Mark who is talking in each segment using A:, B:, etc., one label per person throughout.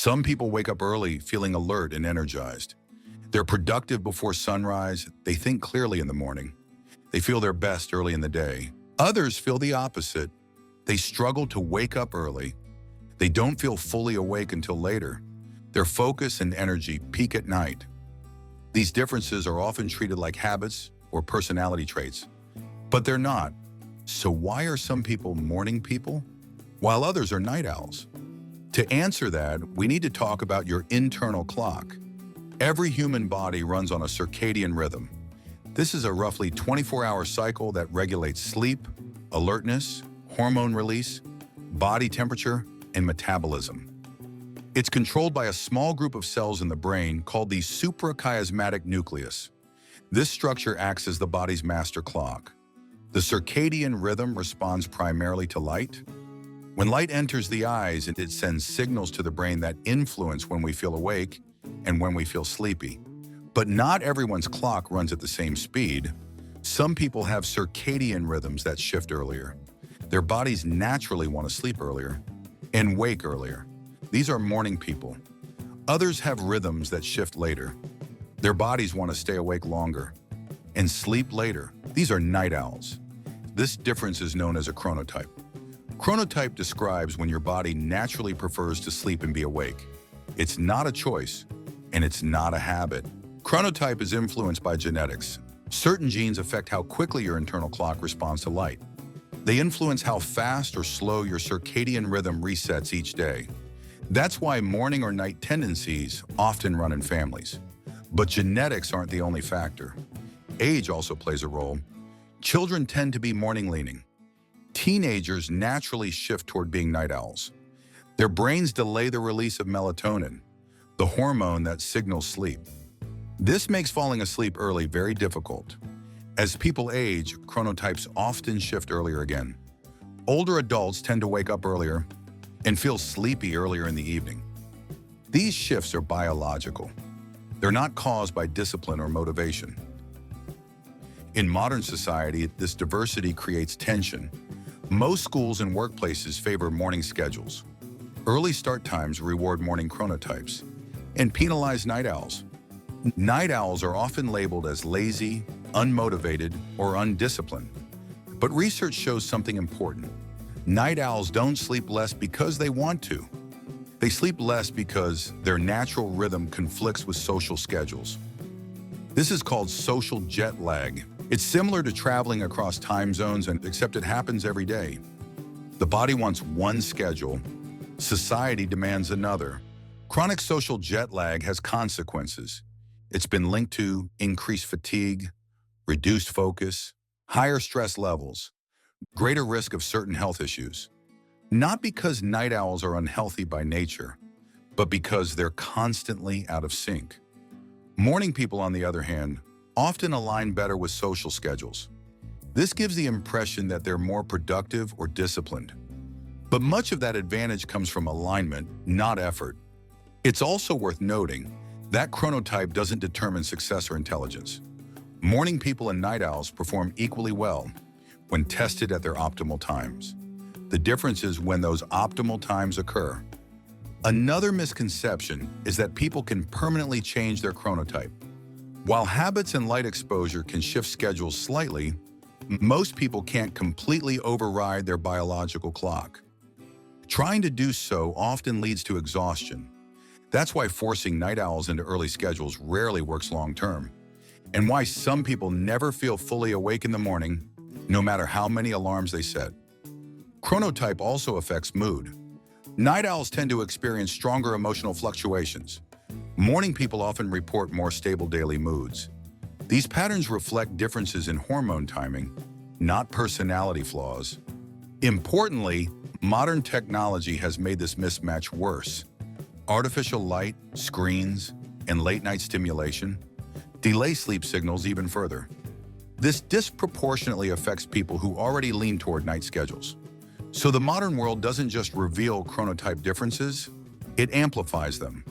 A: Some people wake up early feeling alert and energized. They're productive before sunrise. They think clearly in the morning. They feel their best early in the day. Others feel the opposite. They struggle to wake up early. They don't feel fully awake until later. Their focus and energy peak at night. These differences are often treated like habits or personality traits, but they're not. So why are some people morning people, while others are night owls? To answer that, we need to talk about your internal clock. Every human body runs on a circadian rhythm. This is a roughly 24-hour cycle that regulates sleep, alertness, hormone release, body temperature, and metabolism. It's controlled by a small group of cells in the brain called the suprachiasmatic nucleus. This structure acts as the body's master clock. The circadian rhythm responds primarily to light. When light enters the eyes, it sends signals to the brain that influence when we feel awake and when we feel sleepy. But not everyone's clock runs at the same speed. Some people have circadian rhythms that shift earlier. Their bodies naturally want to sleep earlier and wake earlier. These are morning people. Others have rhythms that shift later. Their bodies want to stay awake longer and sleep later. These are night owls. This difference is known as a chronotype. Chronotype describes when your body naturally prefers to sleep and be awake. It's not a choice, and it's not a habit. Chronotype is influenced by genetics. Certain genes affect how quickly your internal clock responds to light. They influence how fast or slow your circadian rhythm resets each day. That's why morning or night tendencies often run in families. But genetics aren't the only factor. Age also plays a role. Children tend to be morning-leaning. Teenagers naturally shift toward being night owls. Their brains delay the release of melatonin, the hormone that signals sleep. This makes falling asleep early very difficult. As people age, chronotypes often shift earlier again. Older adults tend to wake up earlier and feel sleepy earlier in the evening. These shifts are biological. They're not caused by discipline or motivation. In modern society, this diversity creates tension. Most schools and workplaces favor morning schedules. Early start times reward morning chronotypes and penalize night owls. Night owls are often labeled as lazy, unmotivated, or undisciplined. But research shows something important. Night owls don't sleep less because they want to. They sleep less because their natural rhythm conflicts with social schedules. This is called social jet lag. It's similar to traveling across time zones, except it happens every day. The body wants one schedule. Society demands another. Chronic social jet lag has consequences. It's been linked to increased fatigue, reduced focus, higher stress levels, greater risk of certain health issues. Not because night owls are unhealthy by nature, but because they're constantly out of sync. Morning people, on the other hand, often align better with social schedules. This gives the impression that they're more productive or disciplined. But much of that advantage comes from alignment, not effort. It's also worth noting that chronotype doesn't determine success or intelligence. Morning people and night owls perform equally well when tested at their optimal times. The difference is when those optimal times occur. Another misconception is that people can permanently change their chronotype. While habits and light exposure can shift schedules slightly, most people can't completely override their biological clock. Trying to do so often leads to exhaustion. That's why forcing night owls into early schedules rarely works long-term, and why some people never feel fully awake in the morning, no matter how many alarms they set. Chronotype also affects mood. Night owls tend to experience stronger emotional fluctuations. Morning people often report more stable daily moods. These patterns reflect differences in hormone timing, not personality flaws. Importantly, modern technology has made this mismatch worse. Artificial light, screens, and late-night stimulation delay sleep signals even further. This disproportionately affects people who already lean toward night schedules. So the modern world doesn't just reveal chronotype differences, it amplifies them.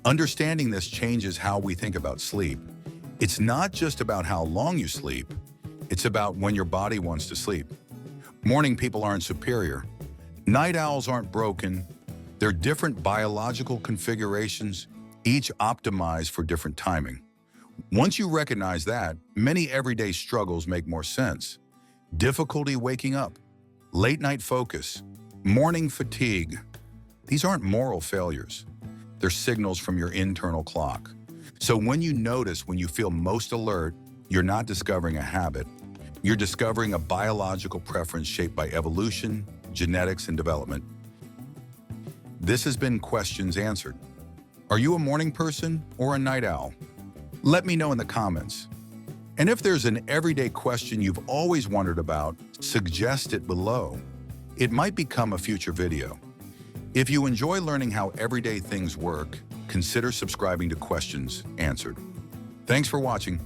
A: Understanding this changes how we think about sleep. It's not just about how long you sleep, it's about when your body wants to sleep. Morning people aren't superior. Night owls aren't broken. They're different biological configurations, each optimized for different timing. Once you recognize that, many everyday struggles make more sense. Difficulty waking up, late night focus, morning fatigue. These aren't moral failures. They're signals from your internal clock. So when you notice when you feel most alert, you're not discovering a habit. You're discovering a biological preference shaped by evolution, genetics, and development. This has been Questions Answered. Are you a morning person or a night owl? Let me know in the comments. And if there's an everyday question you've always wondered about, suggest it below. It might become a future video. If you enjoy learning how everyday things work, consider subscribing to Questions Answered. Thanks for watching.